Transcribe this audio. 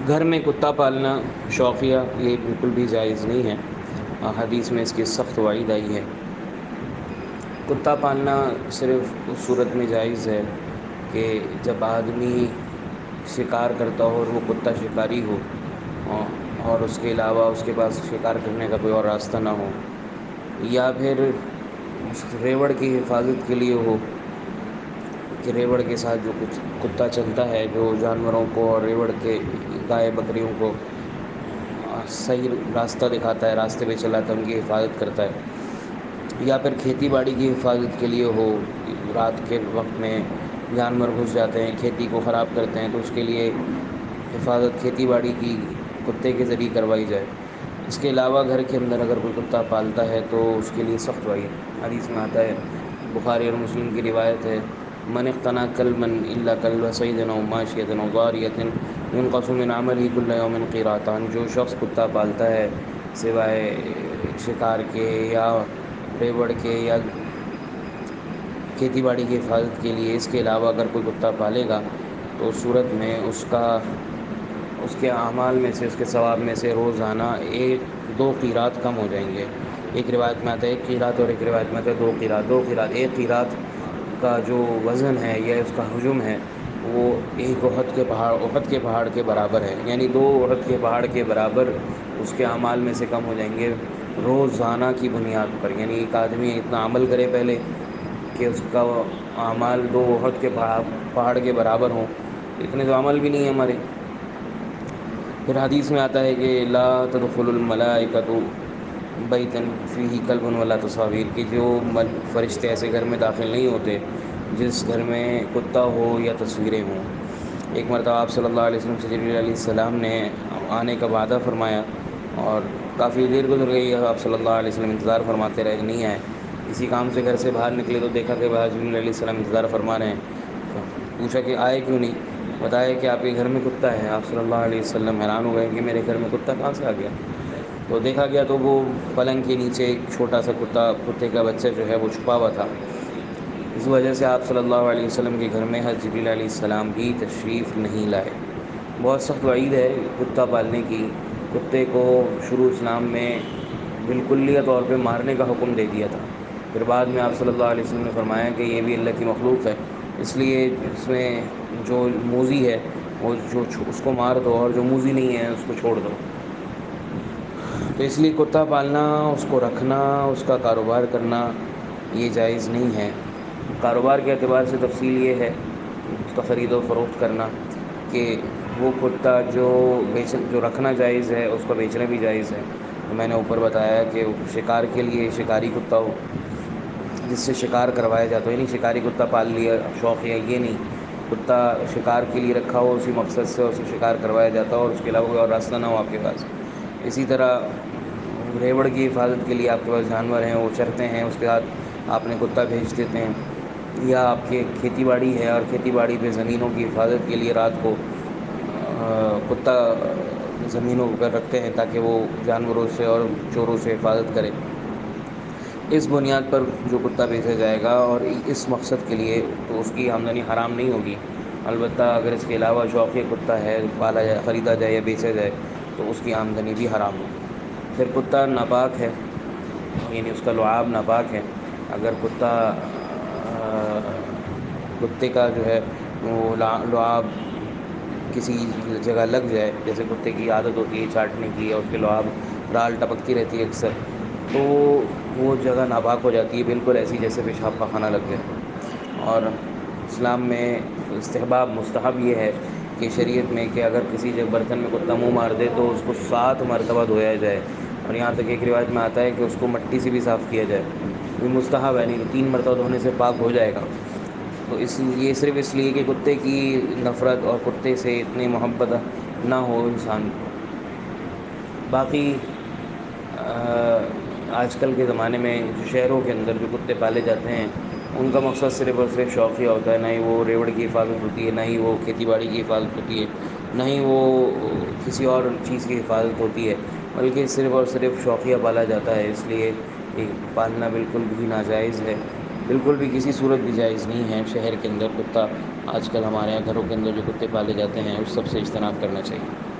گھر میں کتا پالنا شوقیہ یہ بالکل بھی جائز نہیں ہے۔ حدیث میں اس کی سخت وعید آئی ہے۔ کتا پالنا صرف اس صورت میں جائز ہے کہ جب آدمی شکار کرتا ہو اور وہ کتا شکاری ہو، اور اس کے علاوہ اس کے پاس شکار کرنے کا کوئی اور راستہ نہ ہو، یا پھر ریوڑ کی حفاظت کے لیے ہو کہ ریوڑ کے ساتھ جو کچھ کتا چلتا ہے جو جانوروں کو اور ریوڑ کے گائے بکریوں کو صحیح راستہ دکھاتا ہے، راستے پہ چلاتا ہے، ان کی حفاظت کرتا ہے، یا پھر کھیتی باڑی کی حفاظت کے لیے ہو، رات کے وقت میں جانور گھس جاتے ہیں کھیتی کو خراب کرتے ہیں تو اس کے لیے حفاظت کھیتی باڑی کی کتے کے ذریعے کروائی جائے۔ اس کے علاوہ گھر کے اندر اگر کوئی کتا پالتا ہے تو اس کے لیے سخت وعید حدیث میں آتا ہے، بخاری اور مسلم کی روایت ہے، من اقتنى كلبا الا كلب صيد او ماشية او ضارية ينقص من عمله كل يوم قيراطان، جو شخص کتا پالتا ہے سوائے شکار کے یا ریوڑ کے یا کھیتی باڑی کی حفاظت کے لیے، اس کے علاوہ اگر کوئی کتا پالے گا تو اس صورت میں اس کے اعمال میں سے، اس کے ثواب میں سے روزانہ 2 قیرات کم ہو جائیں گے۔ ایک روایت میں آتا ہے 1 قیرات اور ایک روایت میں آتا ہے 2 قیرات۔ 2 قیرات، 1 قیرات کا جو وزن ہے یا اس کا حجم ہے وہ ایک احد کے پہاڑ کے برابر ہے، یعنی 2 احد کے پہاڑ کے برابر اس کے اعمال میں سے کم ہو جائیں گے روزانہ کی بنیاد پر۔ یعنی ایک آدمی اتنا عمل کرے پہلے کہ اس کا اعمال 2 احد کے پہاڑ کے برابر ہوں، اتنے تو عمل بھی نہیں ہیں ہمارے۔ پھر حدیث میں آتا ہے کہ لا تدخل الملائکۃ بیتا فیہ کلب ولا تصاویر، کہ جو فرشتے ایسے گھر میں داخل نہیں ہوتے جس گھر میں کتا ہو یا تصویریں ہوں۔ ایک مرتبہ آپ صلی اللہ علیہ وسلم سے جبریل علیہ السلام نے آنے کا وعدہ فرمایا اور کافی دیر گزر گئی، آپ صلی اللہ علیہ وسلم انتظار فرماتے رہے کہ نہیں آئے۔ کسی کام سے گھر سے باہر نکلے تو دیکھا کہ باہر جبریل علیہ السلام انتظار فرما رہے ہیں۔ پوچھا کہ آئے کیوں نہیں؟ بتایا کہ آپ کے گھر میں کتا ہے۔ آپ صلی اللہ علیہ وسلم حیران ہو گئے کہ میرے گھر میں کتا کہاں سے آ گیا؟ تو دیکھا گیا تو وہ پلنگ کے نیچے ایک چھوٹا سا کتے کا بچہ جو ہے وہ چھپا ہوا تھا۔ اس وجہ سے آپ صلی اللہ علیہ وسلم کے گھر میں حضرت جبریل علیہ السلام بھی تشریف نہیں لائے۔ بہت سخت وعید ہے کتا پالنے کی۔ کتے کو شروع اسلام میں بالکلیہ طور پہ مارنے کا حکم دے دیا تھا، پھر بعد میں آپ صلی اللہ علیہ وسلم نے فرمایا کہ یہ بھی اللہ کی مخلوق ہے، اس لیے اس میں جو موذی ہے وہ اس کو مار دو، اور جو موذی نہیں ہے اس کو چھوڑ دو۔ تو اس لیے کتا پالنا، اس کو رکھنا، اس کا کاروبار کرنا یہ جائز نہیں ہے۔ کاروبار کے اعتبار سے تفصیل یہ ہے، اس کا خرید و فروخت کرنا، کہ وہ کتا جو رکھنا جائز ہے اس کو بیچنا بھی جائز ہے۔ تو میں نے اوپر بتایا کہ شکار کے لیے شکاری کتا ہو جس سے شکار کروایا جاتا ہے، یعنی شکاری کتا پال لیا شوقیہ، یہ نہیں، کتا شکار کے لیے رکھا ہو اسی مقصد سے اسے شکار کروایا جاتا ہو اور اس کے علاوہ کوئی اور راستہ نہ ہو آپ کے پاس۔ اسی طرح ریوڑ کی حفاظت کے لیے آپ کے پاس جانور ہیں، وہ چرتے ہیں، اس کے بعد آپ نے کتا بھیج دیتے ہیں، یا آپ کے کھیتی باڑی ہے اور کھیتی باڑی پہ زمینوں کی حفاظت کے لیے رات کو کتا زمینوں پر رکھتے ہیں تاکہ وہ جانوروں سے اور چوروں سے حفاظت کرے۔ اس بنیاد پر جو کتا بیچا جائے گا اور اس مقصد کے لیے تو اس کی آمدنی حرام نہیں ہوگی، البتہ اگر اس کے علاوہ شوقیہ کتا ہے، پالا جائے، خریدا جائے یا بیچا جائے تو اس کی آمدنی بھی حرام ہوگی۔ پھر کتا ناپاک ہے، یعنی اس کا لعاب ناپاک ہے۔ اگر کتے کا جو ہے وہ لعاب کسی جگہ لگ جائے، جیسے کتے کی عادت ہوتی ہے چاٹنے کی اور اس کے لعاب رال ٹپکتی رہتی ہے اکثر، تو وہ جگہ ناپاک ہو جاتی ہے، بالکل ایسی جیسے پیشاب پاخانہ لگ جائے۔ اور اسلام میں مستحب یہ ہے کہ شریعت میں کہ اگر کسی برتن میں کتا منہ مار دے تو اس کو 7 مرتبہ دھویا جائے، اور یہاں تک ایک روایت میں آتا ہے کہ اس کو مٹی سے بھی صاف کیا جائے۔ یہ مستحب ہے، نہیں تو 3 مرتبہ دھونے سے پاک ہو جائے گا۔ تو یہ صرف اس لیے کہ کتے کی نفرت اور کتے سے اتنی محبت نہ ہو انسان کو۔ باقی آج کل کے زمانے میں جو شہروں کے اندر جو کتے پالے جاتے ہیں ان کا مقصد صرف اور صرف شوقیہ ہوتا ہے، نہ ہی وہ ریوڑ کی حفاظت ہوتی ہے، نہ ہی وہ کھیتی باڑی کی حفاظت ہوتی ہے، نہ ہی وہ کسی اور چیز کی حفاظت ہوتی ہے، بلکہ صرف اور صرف شوقیہ پالا جاتا ہے۔ اس لیے یہ پالنا بالکل بھی ناجائز ہے، بالکل بھی کسی صورت بھی جائز نہیں ہے۔ شہر کے اندر کتا آج کل ہمارے یہاں گھروں کے اندر جو کتے پالے جاتے ہیں اس سب سے اجتناب کرنا چاہیے۔